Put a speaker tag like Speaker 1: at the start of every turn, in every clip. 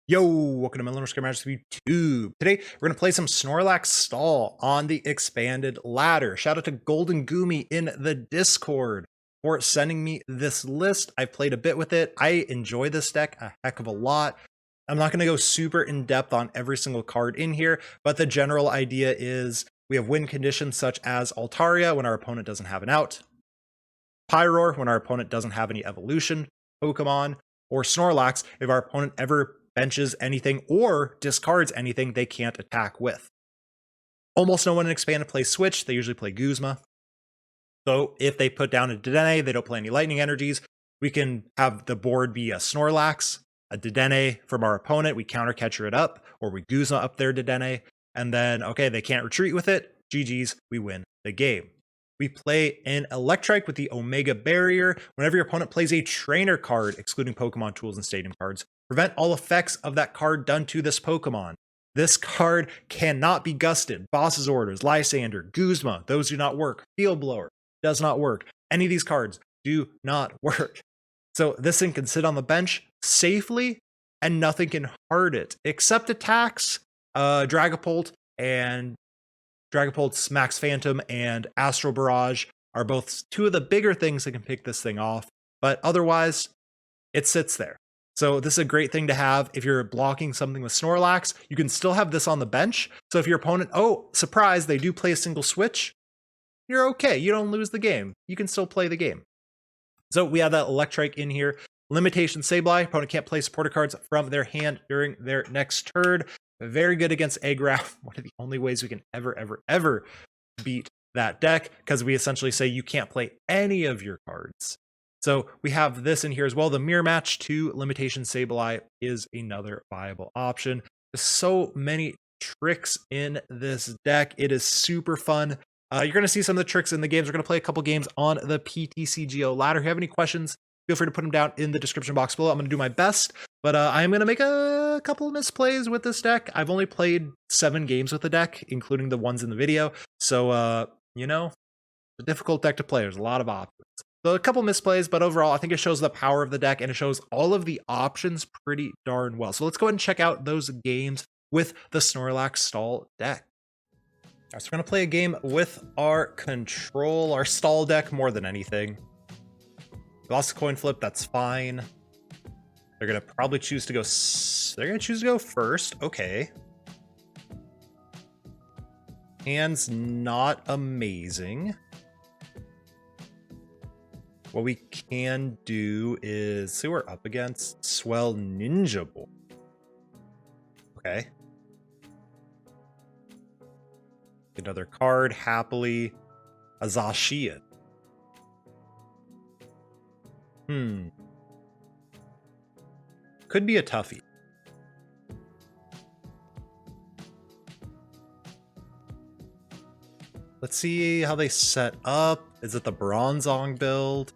Speaker 1: Yo, welcome to Millennial Magic YouTube. Today, we're going to play some Snorlax Stall on the expanded ladder. Shout out to Golden Goomy in the Discord for sending me this list. I've played a bit with it. I enjoy this deck a heck of a lot. I'm not going to go super in depth on every single card in here, but the general idea is we have win conditions such as Altaria when our opponent doesn't have an out, Pyroar when our opponent doesn't have any evolution Pokemon, or Snorlax if our opponent ever benches anything or discards anything they can't attack with. Almost no one in expanded plays switch. They usually play Guzma. So if they put down a Dedenne, they don't play any lightning energies. We can have the board be a Snorlax, a Dedenne from our opponent. We counter catcher it up, or we Guzma up their Dedenne. And then, okay, they can't retreat with it. GG's, we win the game. We play an Electrike with the Omega Barrier. Whenever your opponent plays a trainer card, excluding Pokemon tools and stadium cards, prevent all effects of that card done to this Pokemon. This card cannot be gusted. Boss's Orders, Lysander, Guzma, those do not work. Field Blower does not work. Any of these cards do not work. So this thing can sit on the bench safely and nothing can hurt it except attacks. Dragapult and Dragapult's Max Phantom and Astral Barrage are both two of the bigger things that can pick this thing off, but otherwise it sits there. So this is a great thing to have if you're blocking something with Snorlax. You can still have this on the bench. So if your opponent, oh, surprise, they do play a single switch, you're okay. You don't lose the game. You can still play the game. So we have that Electrike in here. Limitation Sableye. Opponent can't play supporter cards from their hand during their next turn. Very good against Agraf. One of the only ways we can ever beat that deck, because we essentially say you can't play any of your cards. So we have this in here as well. The Mirror Match to Limitation Sableye is another viable option. There's so many tricks in this deck. It is super fun. You're going to see some of the tricks in the games. We're going to play a couple games on the PTCGO ladder. If you have any questions, feel free to put them down in the description box below. I'm going to do my best, but I'm going to make a couple of misplays with this deck. I've only played 7 games with the deck, including the ones in the video. So, you know, it's a difficult deck to play. There's a lot of options. So a couple misplays, but overall, I think it shows the power of the deck and it shows all of the options pretty darn well. So let's go ahead and check out those games with the Snorlax Stall deck. All right, so we're going to play a game with our control, our stall deck more than anything. We lost the coin flip, that's fine. They're going to probably choose to go, first. Okay. Hand's not amazing. What we can do is see we're up against Swell Ninja Boy. Okay. Another card, happily. A Zacian. Could be a toughie. Let's see how they set up. Is it the Bronzong build?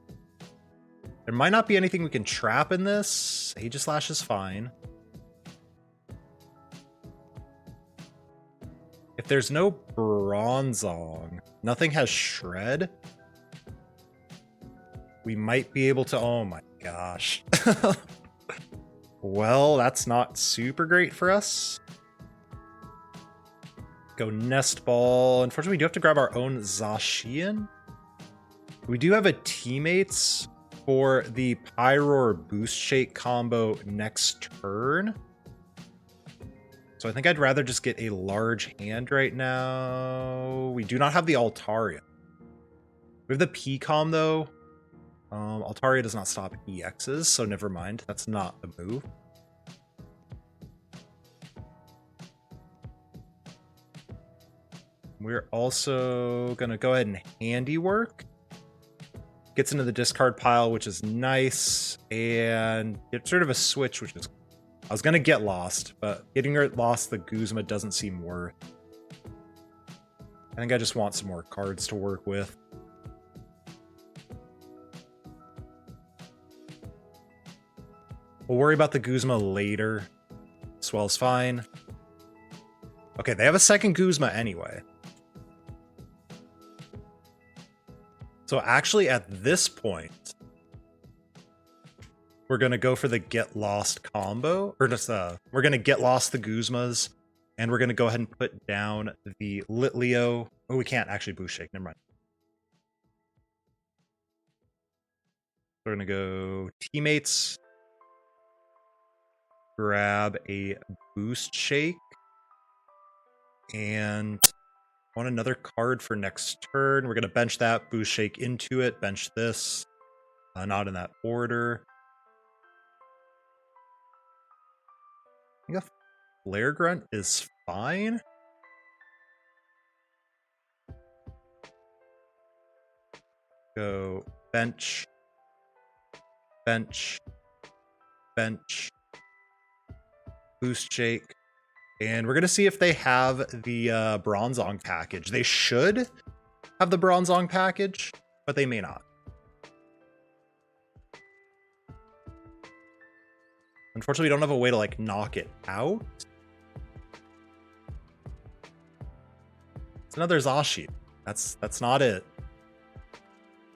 Speaker 1: There might not be anything we can trap in this. Aegislash is fine. If there's no Bronzong, nothing has Shred, we might be able to... Oh my gosh. Well, that's not super great for us. Go Nest Ball. Unfortunately, we do have to grab our own Zacian. We do have a Teammates for the Pyroar Boost Shake combo next turn. So I think I'd rather just get a large hand right now. We do not have the Altaria. We have the P-Com though. Altaria does not stop EXs, so never mind. That's not the move. We're also going to go ahead and Handiwork. Gets into the discard pile, which is nice. And it's sort of a switch, which is... I was going to get lost, but getting lost the Guzma doesn't seem worth. I think I just want some more cards to work with. We'll worry about the Guzma later. Swell's fine. Okay, they have a second Guzma anyway. So actually at this point, we're going to go for the Get Lost combo. Or just, we're going to Get Lost the Guzmas. And we're going to go ahead and put down the Litleo. Oh, we can't actually Boost Shake. Never mind. We're going to go Teammates. Grab a Boost Shake. And want another card for next turn. We're going to bench that, Boost Shake into it, bench this. Not in that order. I think a Flare Grunt is fine. Go bench, bench, bench, Boost Shake. And we're going to see if they have the Bronzong package. They should have the Bronzong package, but they may not. Unfortunately, we don't have a way to, like, knock it out. It's another Zacian. That's not it.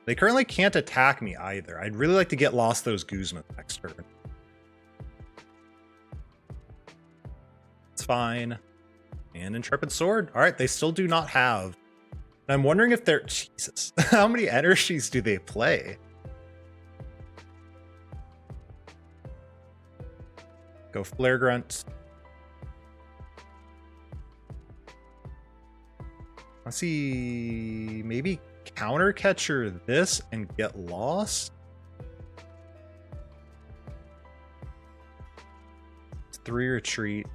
Speaker 1: They currently can't attack me either. I'd really like to get lost those Guzma next turn. It's fine. And Intrepid Sword. All right, they still do not have. And I'm wondering if they're... Jesus. How many energies do they play? Go Flare Grunt. Let's see. Maybe Counter Catcher this and get lost. It's 3 retreat.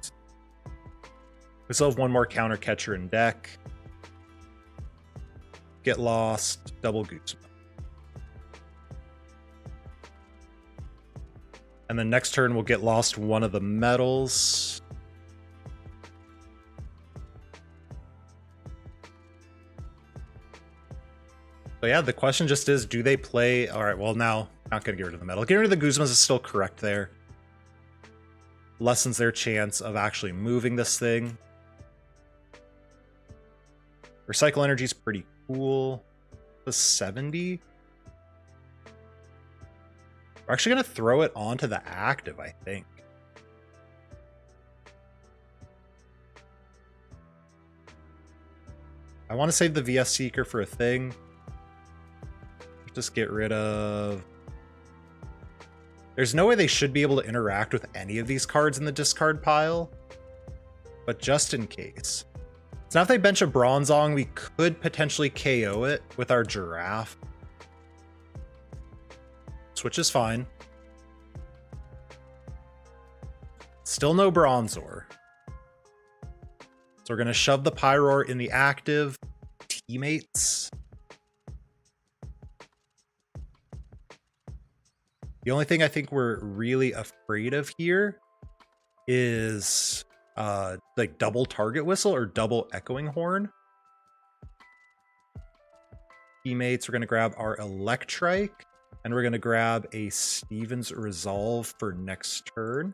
Speaker 1: We still have one more Counter Catcher in deck. Get lost. Double Guzma. And then next turn we'll get lost one of the metals. So yeah, the question just is, do they play... Alright, well now, not going to get rid of the metal. Getting rid of the Guzmas is still correct there. Lessens their chance of actually moving this thing. Recycle energy is pretty cool. The 70. We're actually going to throw it onto the active, I think. I want to save the VS Seeker for a thing. Just get rid of... There's no way they should be able to interact with any of these cards in the discard pile. But just in case. So now if they bench a Bronzong, we could potentially KO it with our Giraffe. Switch is fine. Still no Bronzor. So we're going to shove the Pyroar in the active. Teammates. The only thing I think we're really afraid of here is like double Target Whistle or double Echoing Horn. Teammates, we're going to grab our Electrike. And we're going to grab a Steven's Resolve for next turn.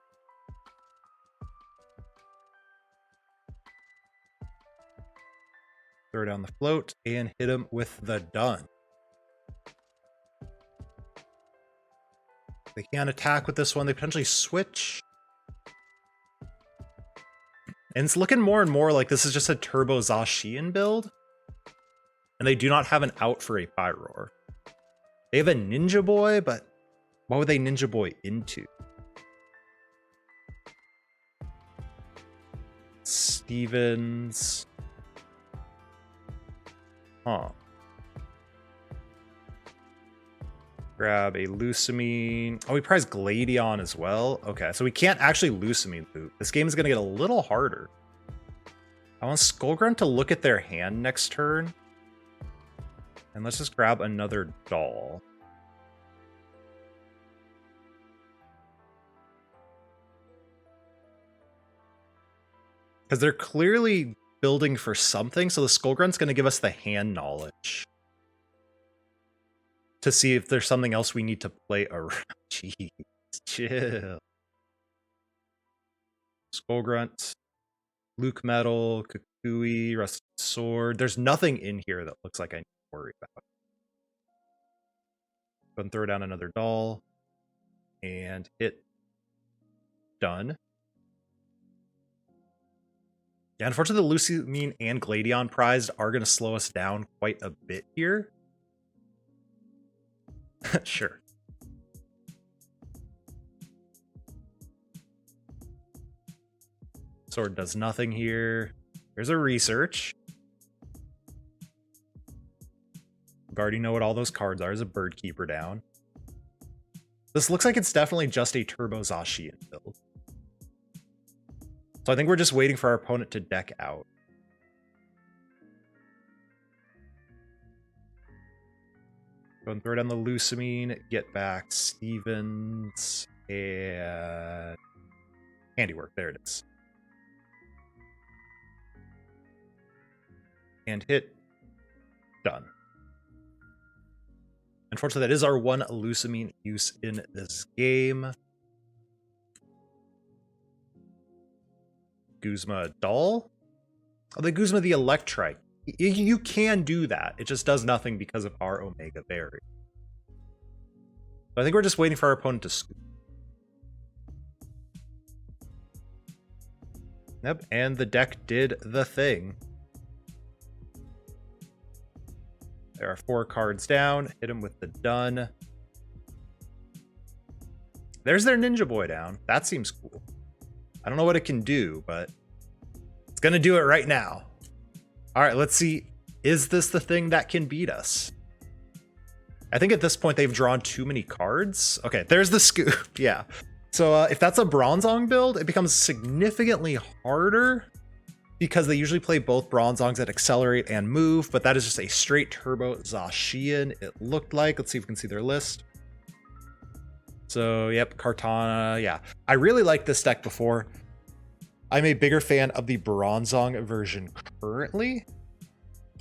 Speaker 1: Throw down the float and hit him with the done. They can't attack with this one. They potentially switch. And it's looking more and more like this is just a Turbo Zacian build. And they do not have an out for a Pyroar. They have a Ninja Boy, but what would they Ninja Boy into? Stevens. Huh. Grab a Lusamine. Oh, we prize Gladion as well. Okay, so we can't actually Lusamine loop. This game is going to get a little harder. I want Skullgrunt to look at their hand next turn. And let's just grab another doll. Because they're clearly building for something, so the Skullgrunt's going to give us the hand knowledge. To see if there's something else we need to play around. Jeez, chill. Skullgrunt. Luke Metal, Kukui, Rusted Sword. There's nothing in here that looks like I need to worry about. Go and throw down another doll. and hit done. Yeah, unfortunately, the Lusamine and Gladion prized are going to slow us down quite a bit here. Sure. Sword does nothing here. There's a research. We already know what all those cards are. There's a Bird Keeper down. This looks like it's definitely just a Turbo Zacian build. So I think we're just waiting for our opponent to deck out. Go and throw down the Lusamine, get back Stevens, and Handiwork. There it is. And hit done. Unfortunately, that is our one Lusamine use in this game. Guzma Doll? Oh, the Guzma the Electrike. You can do that. It just does nothing because of our Omega Berry. So I think we're just waiting for our opponent to scoop. Yep, and the deck did the thing. There are 4 cards down. Hit him with the done. There's their Ninja Boy down. That seems cool. I don't know what it can do, but it's going to do it right now. All right, let's see. Is this the thing that can beat us? I think at this point they've drawn too many cards. Okay, there's the scoop. Yeah. So if that's a Bronzong build, it becomes significantly harder because they usually play both Bronzongs that accelerate and move, but that is just a straight Turbo Zacian, it looked like. Let's see if we can see their list. So, yep, Kartana, yeah. I really liked this deck before. I'm a bigger fan of the Bronzong version currently.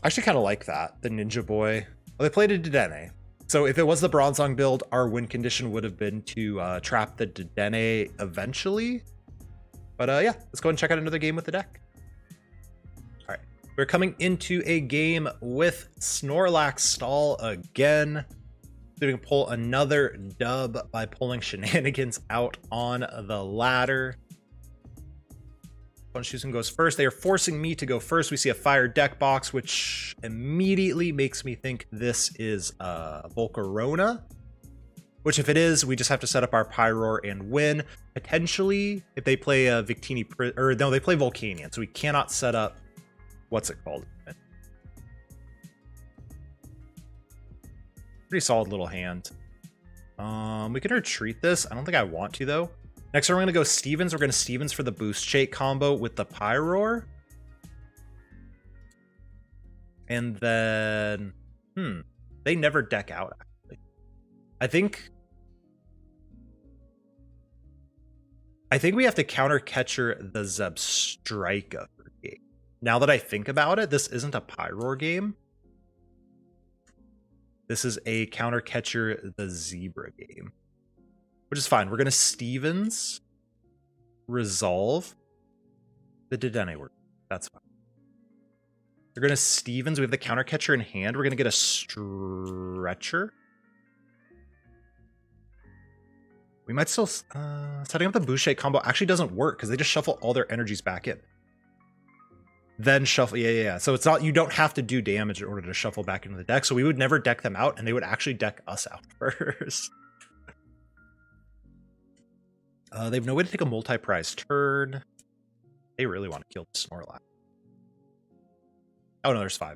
Speaker 1: I actually kind of like that, the Ninja Boy. Well, they played a Dedenne. So if it was the Bronzong build, our win condition would have been to trap the Dedenne eventually. But yeah, let's go ahead and check out another game with the deck. All right, we're coming into a game with Snorlax Stall again. So we can pull another dub by pulling Shenanigans out on the ladder. Choosing goes first. They are forcing me to go first. We see a fire deck box, which immediately makes me think this is Volcarona. Which, if it is, we just have to set up our Pyroar and win. Potentially, if they play a Victini, or no, they play Volcanion, so we cannot set up. What's it called? Pretty solid little hand. We can retreat this. I don't think I want to though. Next, we're going to go Stevens. We're going to Stevens for the Boost Shake combo with the Pyroar. And then, they never deck out, actually. I think we have to Counter Catcher the Zebstrika game. Now that I think about it, this isn't a Pyroar game. This is a Counter Catcher the Zebra game. Which is fine. We're going to Stevens resolve the Dedenne work. That's fine. We're going to Stevens. We have the Counter Catcher in hand. We're going to get a Stretcher. We might still... setting up the Boost Shake combo actually doesn't work because they just shuffle all their energies back in. Then shuffle... Yeah. So it's not... You don't have to do damage in order to shuffle back into the deck. So we would never deck them out, and they would actually deck us out first. They have no way to take a multi-prize turn. They really want to kill the Snorlax. Oh no, there's 5.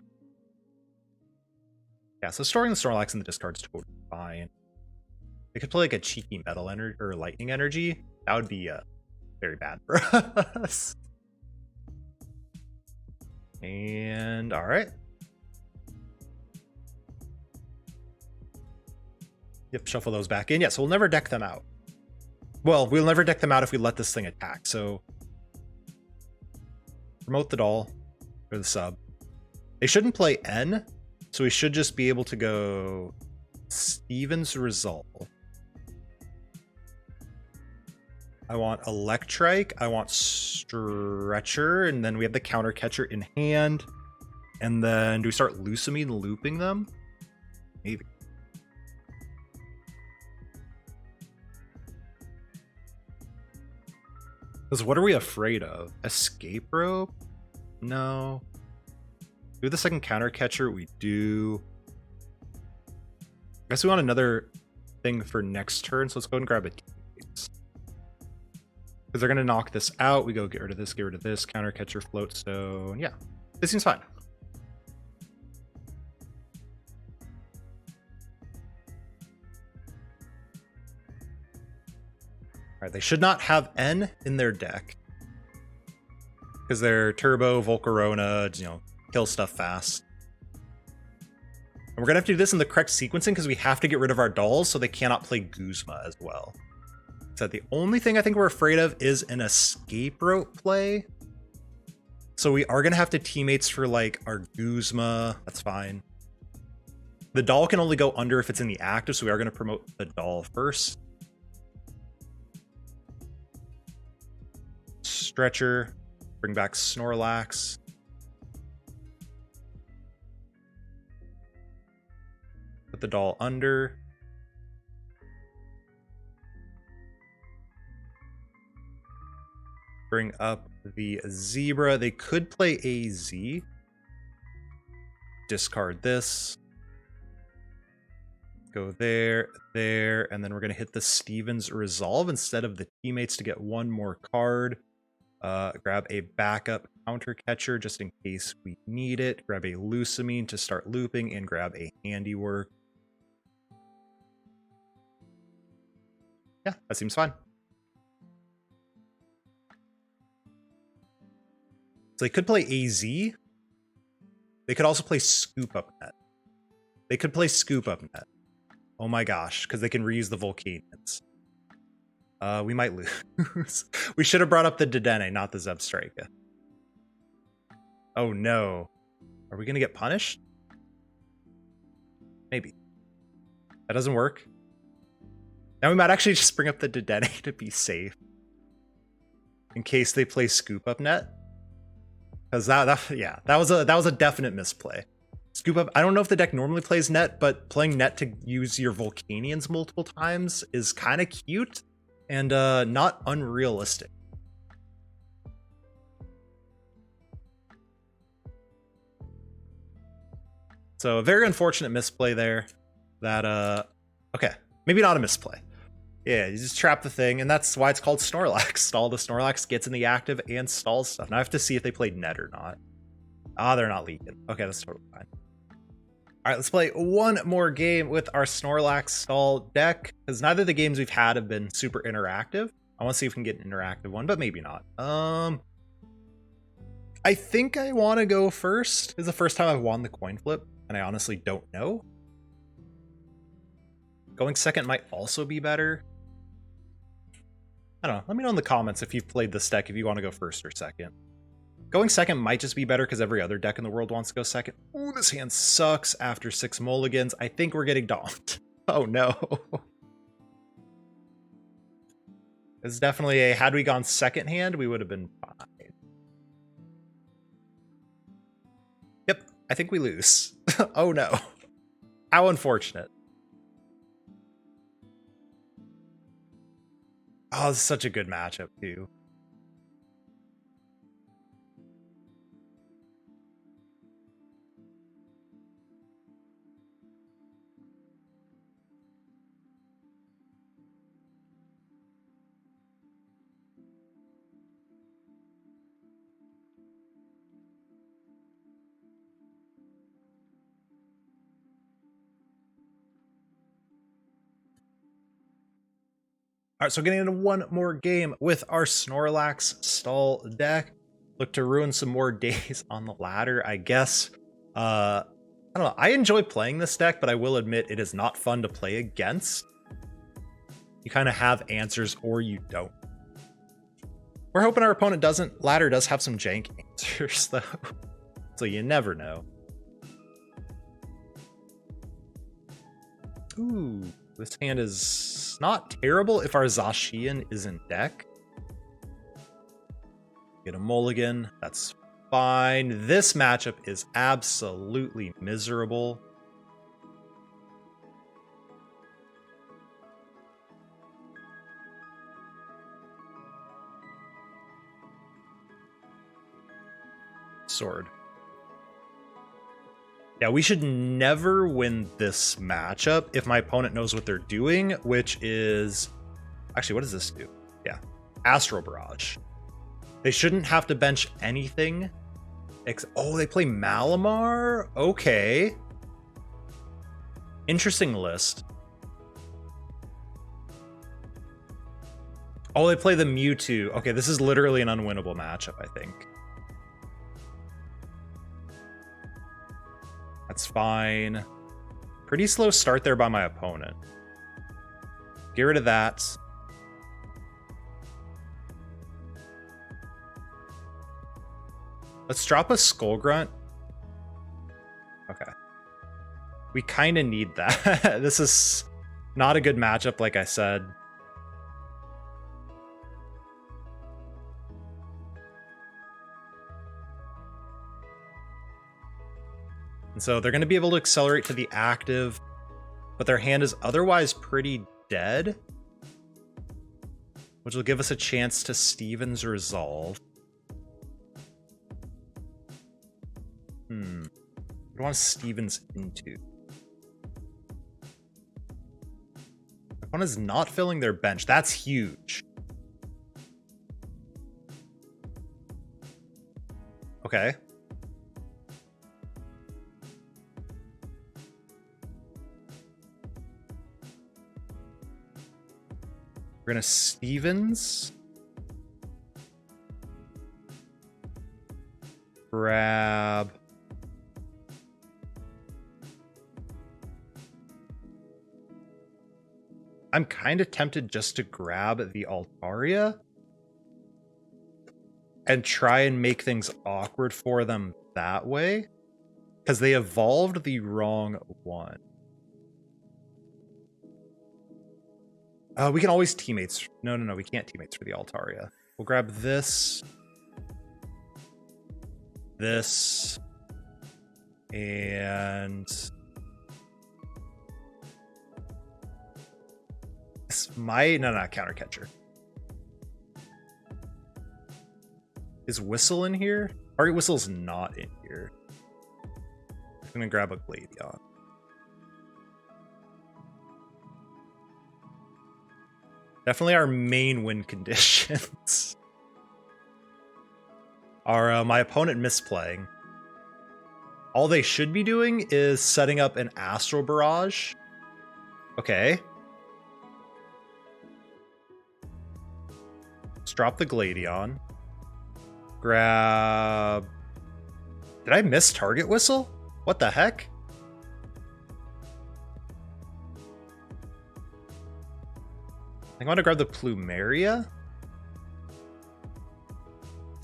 Speaker 1: Yeah, so storing the Snorlax in the discard's totally fine. They could play like a cheeky metal energy or lightning energy. That would be very bad for us. And all right. Yep, shuffle those back in. Yeah, so we'll never deck them out. Well, we'll never deck them out if we let this thing attack, so... Promote the doll, or the sub. They shouldn't play N, so we should just be able to go... Stevens Resolve. I want Electrike, I want Stretcher, and then we have the Counter Catcher in hand. And then, do we start Lusamine looping them? Maybe. Because what are we afraid of? Escape rope? No. Do the second counter catcher? We do. I guess we want another thing for next turn, so let's go ahead and grab a Teammates. Because they're going to knock this out. We go get rid of this, counter catcher, float stone. Yeah, this seems fine. All right, they should not have N in their deck. Because they're Turbo, Volcarona, you know, kill stuff fast. And we're going to have to do this in the correct sequencing because we have to get rid of our dolls so they cannot play Guzma as well. So the only thing I think we're afraid of is an escape rope play. So we are going to have to Teammates for like our Guzma. That's fine. The doll can only go under if it's in the active, so we are going to promote the doll first. Stretcher. Bring back Snorlax. Put the doll under. Bring up the Zebra. They could play AZ. Discard this. Go there, there, and then we're going to hit the Stevens Resolve instead of the Teammates to get one more card. Grab a backup Counter Catcher just in case we need it. Grab a Lusamine to start looping and grab a Handiwork. Yeah, that seems fine. So they could play AZ. They could also play Scoop Up Net. They could play Scoop Up Net. Oh my gosh, because they can reuse the Volcanians. We might lose. We should have brought up the Dedenne, not the Zebstrika. Oh no. Are we going to get punished? Maybe. That doesn't work. Now we might actually just bring up the Dedenne to be safe. In case they play Scoop Up Net. Because that was a definite misplay. Scoop Up, I don't know if the deck normally plays net, but playing net to use your Volcanians multiple times is kind of cute. And not unrealistic. So a very unfortunate misplay there. That okay, maybe not a misplay. Yeah, you just trap the thing, and that's why it's called Snorlax Stall. The Snorlax gets in the active and stalls stuff. Now I have to see if they played net or not. Ah, they're not leaking. Okay, that's totally fine. All right, let's play one more game with our Snorlax Stall deck, because neither of the games we've had have been super interactive. I want to see if we can get an interactive one, but maybe not. I think I want to go first. This is the first time I've won the coin flip, and I honestly don't know. Going second might also be better. I don't know. Let me know in the comments if you've played this deck, if you want to go first or second. Going second might just be better because every other deck in the world wants to go second. Ooh, this hand sucks after 6 mulligans. I think we're getting donked. Oh no. It's definitely a, had we gone second hand, we would have been fine. Yep, I think we lose. Oh no. How unfortunate. Oh, this is such a good matchup too. All right, so getting into one more game with our Snorlax Stall deck. Look to ruin some more days on the ladder, I guess. I don't know. I enjoy playing this deck, but I will admit it is not fun to play against. You kind of have answers or you don't. We're hoping our opponent doesn't. Ladder does have some jank answers, though. So you never know. Ooh. This hand is not terrible if our Zacian is in deck. Get a mulligan. That's fine. This matchup is absolutely miserable. Sword. Yeah, we should never win this matchup if my opponent knows what they're doing, which is... Actually, what does this do? Yeah, Astral Barrage. They shouldn't have to bench anything. Oh, they play Malamar? Okay. Interesting list. Oh, they play the Mewtwo. Okay, this is literally an unwinnable matchup, I think. That's fine. Pretty slow start there by my opponent. Get rid of that. Let's drop a Skull Grunt. Okay. We kind of need that. This is not a good matchup, like I said. And so they're going to be able to accelerate to the active, but their hand is otherwise pretty dead, which will give us a chance to Steven's Resolve. What do I want Stevens into? My opponent is not filling their bench. That's huge. Okay. We're gonna Stevens. Grab. I'm kind of tempted just to grab the Altaria and try and make things awkward for them that way, because they evolved the wrong one. We can always teammates. No, we can't teammates for the Altaria. We'll grab this, this, and this might... No, Counter Catcher. Is Whistle in here? Target Whistle's not in here. I'm gonna grab a Gladion. Definitely our main win conditions are my opponent misplaying. All they should be doing is setting up an Astral Barrage. Okay. Let's drop the Gladion. Grab... Did I miss Target Whistle? What the heck? I want to grab the Plumeria.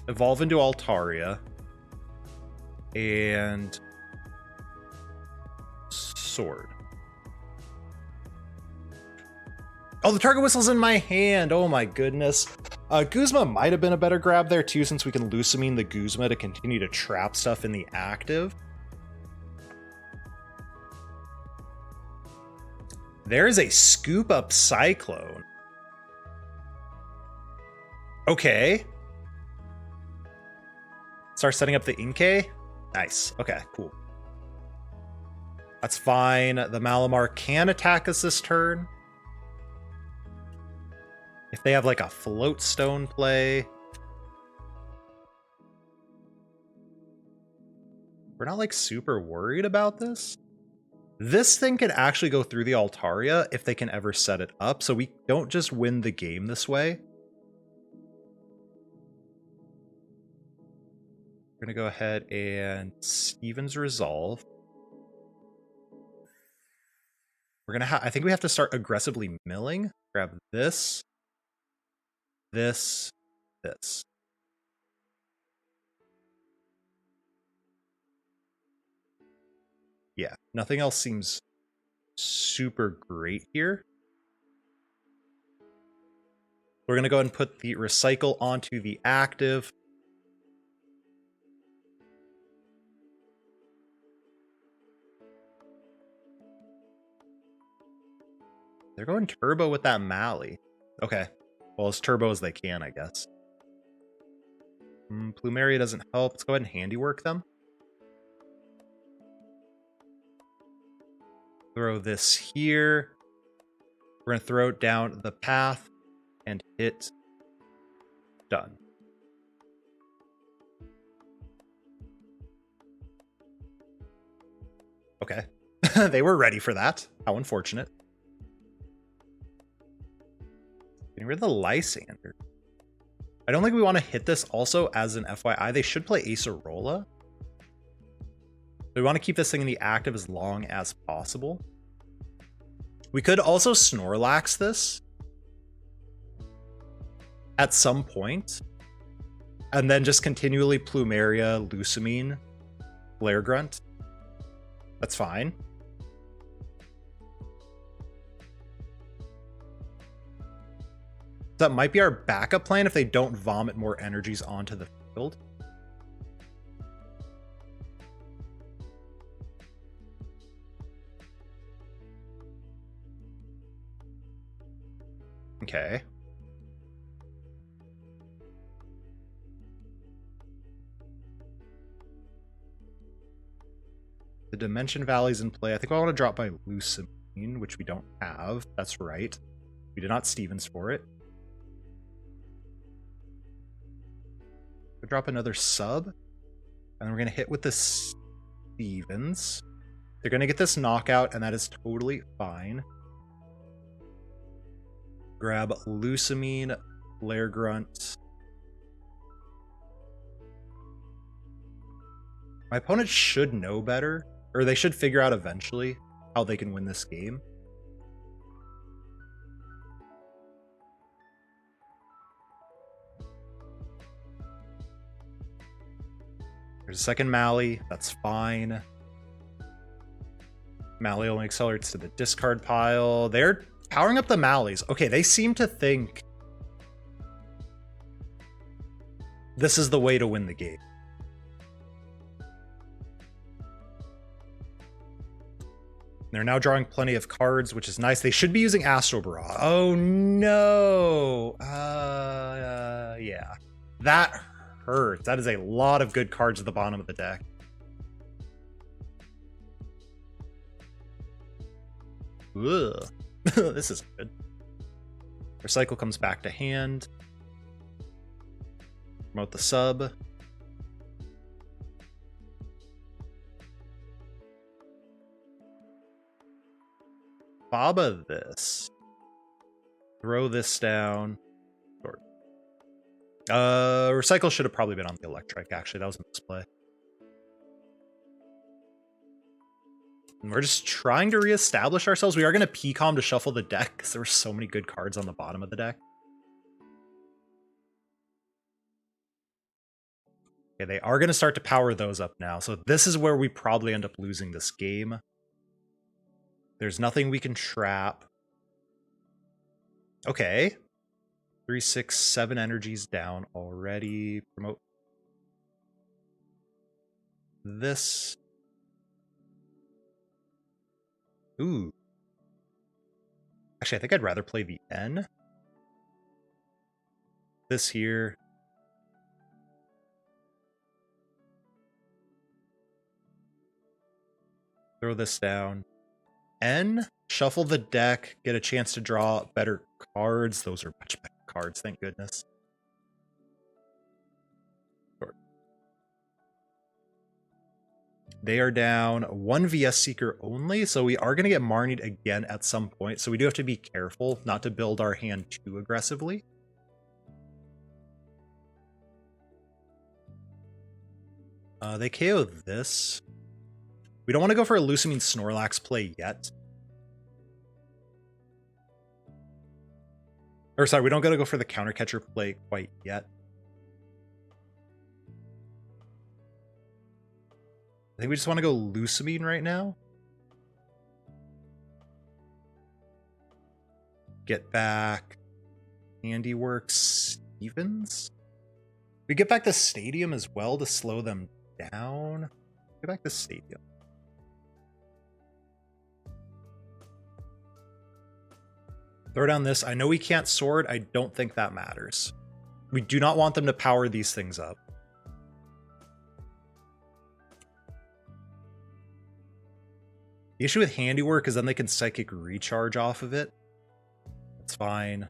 Speaker 1: Evolve into Altaria. And... Sword. Oh, the Target Whistle's in my hand! Oh my goodness. Guzma might have been a better grab there too, since we can Lusamine the Guzma to continue to trap stuff in the active. There's a Scoop Up Cyclone. Okay. Start setting up the Inkay. Nice. Okay, cool. That's fine. The Malamar can attack us this turn. If they have like a Float Stone play. We're not like super worried about this. This thing can actually go through the Altaria if they can ever set it up, so we don't just win the game this way. We're gonna go ahead and Stevens Resolve. We're gonna I think we have to start aggressively milling. Grab this, this, this. Yeah, nothing else seems super great here. We're gonna go ahead and put the Recycle onto the active. They're going turbo with that Mally. Okay. Well, as turbo as they can, I guess. Plumeria doesn't help. Let's go ahead and handiwork them. Throw this here. We're going to throw it down the path and hit done. Okay. They were ready for that. How unfortunate. Getting rid of the Lysander. I don't think we want to hit this also as an FYI. They should play Acerola. We want to keep this thing in the active as long as possible. We could also Snorlax this at some point, and then just continually Plumeria, Lusamine, Flare Grunt. That's fine. That might be our backup plan if they don't vomit more energies onto the field. Okay. The Dimension Valley's in play. I think I want to drop by Lusamine, which we don't have. That's right. We did not Stevens for it. We'll drop another sub. And then we're going to hit with the Stevens. They're going to get this knockout, and that is totally fine. Grab Lusamine, Flare Grunt. My opponent should know better, or they should figure out eventually how they can win this game. There's a second Mally, that's fine. Mally only accelerates to the discard pile. They're powering up the Mallies. Okay, they seem to think this is the way to win the game. They're now drawing plenty of cards, which is nice. They should be using Astro Barrage. Oh no. Yeah. That hurts. That is a lot of good cards at the bottom of the deck. Ugh. This is good. Recycle comes back to hand. Promote the sub. Faba this. Throw this down. Recycle should have probably been on the Electrike, actually. That was a misplay. And we're just trying to reestablish ourselves. We are going to PCOM to shuffle the deck because there were so many good cards on the bottom of the deck. Okay, they are going to start to power those up now. So this is where we probably end up losing this game. There's nothing we can trap. Okay. 3, 6, 7 energies down already. Promote this. Ooh. Actually, I think I'd rather play the N. This here. Throw this down. N. Shuffle the deck. Get a chance to draw better cards. Those are much better cards, thank goodness. They are down 1 VS Seeker only, so we are going to get Marnied again at some point, so we do have to be careful not to build our hand too aggressively. They KO this. We don't want to go for a Lusamine Snorlax play yet. Or sorry, we don't got to go for the Counter Catcher play quite yet. I think we just want to go Lusamine right now. Get back Handiwork Stevens. We get back the Stadium as well to slow them down. Get back the Stadium. Throw down this. I know we can't sword. I don't think that matters. We do not want them to power these things up. The issue with Handiwork is then they can Psychic Recharge off of it. That's fine.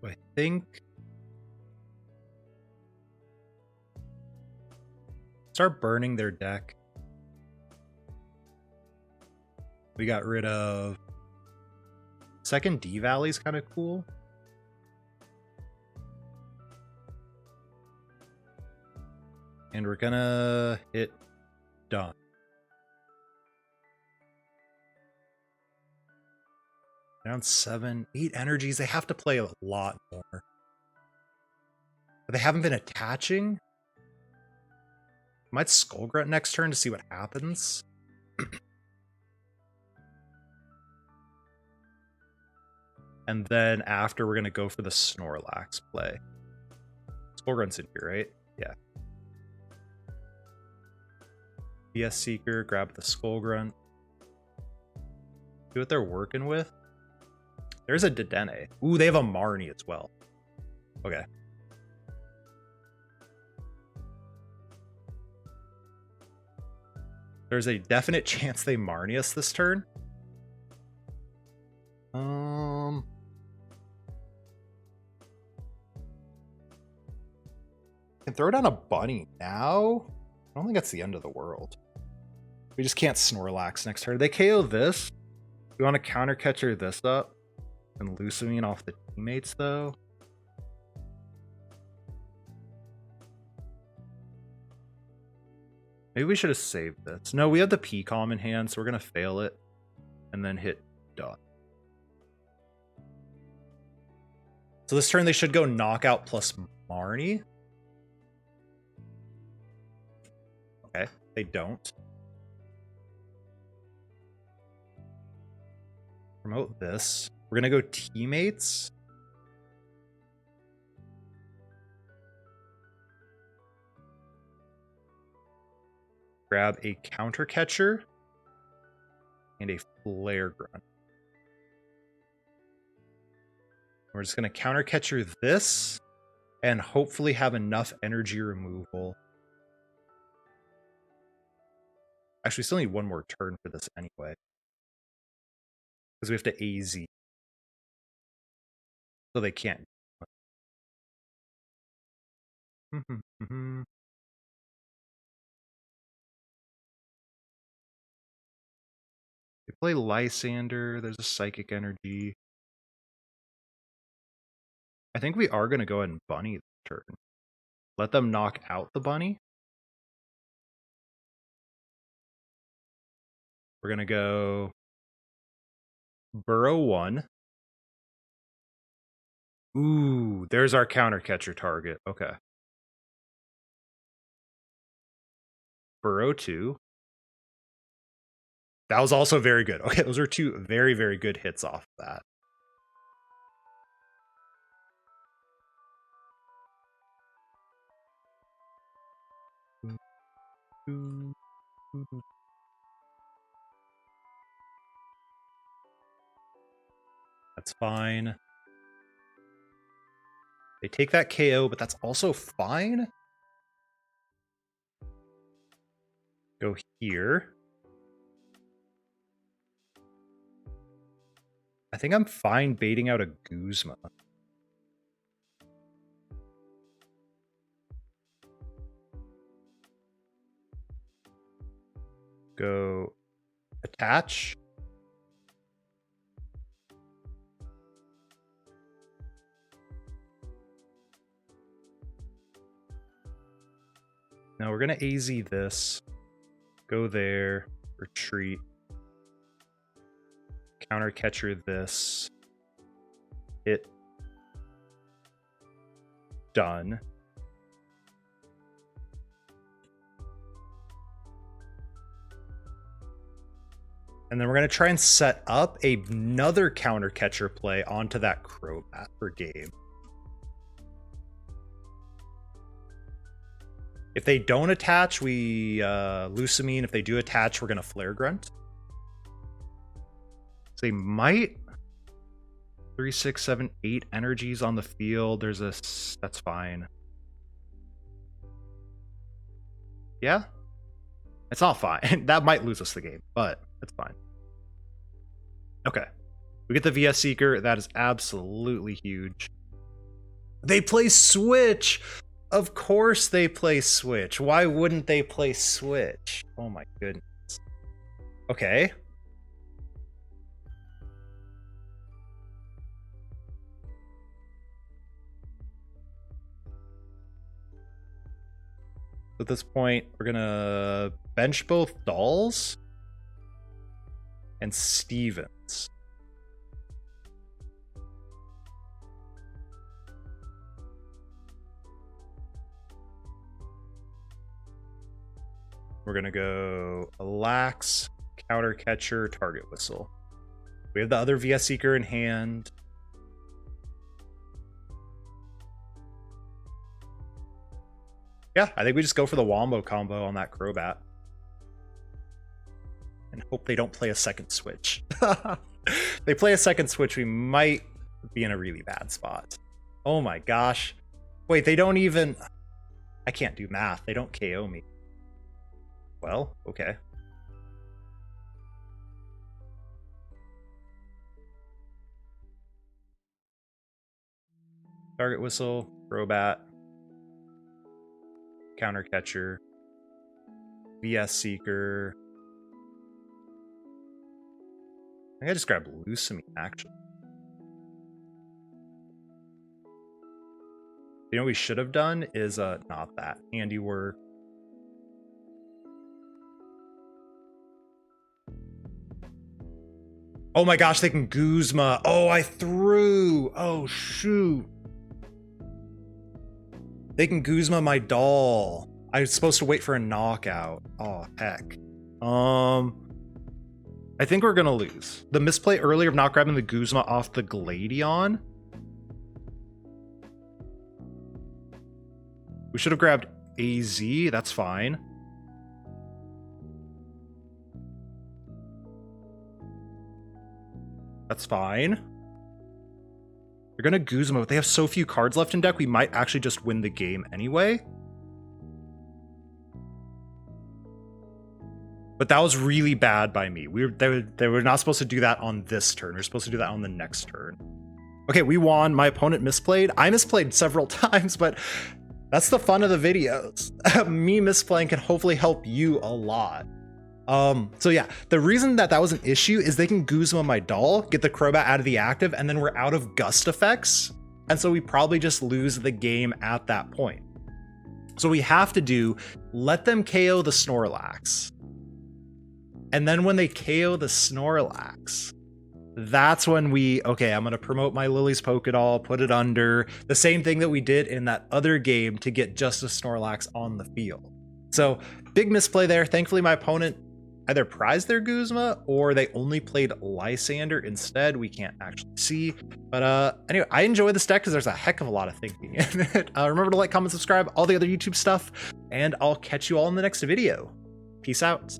Speaker 1: I think start burning their deck. We got rid of second D Valley's kind of cool. And we're gonna hit done. Down 7, 8 energies. They have to play a lot more. But they haven't been attaching. Might Skull Grunt next turn to see what happens. And then after, we're going to go for the Snorlax play. Skull Grunt's in here, right? Yeah. BS Seeker, grab the Skull Grunt. See what they're working with. There's a Dedenne. Ooh, they have a Marnie as well. Okay. There's a definite chance they Marnie us this turn. Can throw down a bunny now? I don't think that's the end of the world. We just can't Snorlax next turn. They KO this. We want to Counter Catcher this up. And Lusamine off the teammates, though. Maybe we should have saved this. No, we have the P-Com in hand, so we're going to fail it. And then hit done. So this turn, they should go Knockout plus Marnie. Okay, they don't. Promote this. We're going to go teammates. Grab a Counter Catcher and a Flare Grunt. We're just going to Counter Catcher this and hopefully have enough energy removal. Actually, we still need one more turn for this anyway. Because we have to AZ. So they can't. They play Lysander. There's a Psychic Energy. I think we are going to go ahead and Bunny this turn. Let them knock out the Bunny. We're going to go Burrow 1. Ooh, there's our Counter Catcher target. Okay. Burrow 2. That was also very good. Okay, those are two very, very good hits off that. That's fine. They take that KO, but that's also fine. Go here. I think I'm fine baiting out a Guzma. Go attach. Now we're going to AZ this. Go there. Retreat. Counter Catcher this. Hit. Done. And then we're going to try and set up another Counter Catcher play onto that Crobat for game. If they don't attach, we Lusamine. If they do attach, we're going to Flare Grunt. So they might 3, 6, 7, 8 energies on the field. There's a that's fine. Yeah? It's not fine. That might lose us the game, but it's fine. Okay. We get the VS Seeker. That is absolutely huge. They play Switch! Of course they play Switch. Why wouldn't they play Switch? Oh my goodness. Okay. At this point, we're gonna bench both Dolls and Stevens. We're gonna go Lax, Counter Catcher, Target Whistle. We have the other VS Seeker in hand. Yeah, I think we just go for the Wombo combo on that Crobat. And hope they don't play a second Switch. They play a second Switch, we might be in a really bad spot. Oh my gosh. Wait, they don't even... I can't do math. They don't KO me. Well, okay. Target Whistle, Crobat, Counter Catcher, VS Seeker. I think I just grabbed Lusamine, actually. You know what we should have done is not that. Handiwork. Oh my gosh, they can Guzma. Oh, I threw. Oh, shoot. They can Guzma my doll. I was supposed to wait for a knockout. Oh, heck. I think we're gonna lose. The misplay earlier of not grabbing the Guzma off the Gladion. We should have grabbed AZ. That's fine. That's fine. They're gonna Guzma, but they have so few cards left in deck, we might actually just win the game anyway. But that was really bad by me. They were not supposed to do that on this turn. We're supposed to do that on the next turn. Okay, we won. My opponent misplayed. I misplayed several times, but that's the fun of the videos. Me misplaying can hopefully help you a lot. So yeah, the reason that was an issue is they can Guzma my doll, get the Crobat out of the active, and then we're out of gust effects. And so we probably just lose the game at that point. So we have to do, let them KO the Snorlax. And then when they KO the Snorlax, that's when okay, I'm going to promote my Lillie's Pokédoll, put it under, the same thing that we did in that other game to get just a Snorlax on the field. So big misplay there. Thankfully, my opponent either prized their Guzma or they only played Lysander instead. We can't actually see. But anyway, I enjoy this deck because there's a heck of a lot of thinking in it. Remember to like, comment, subscribe, all the other YouTube stuff, and I'll catch you all in the next video. Peace out.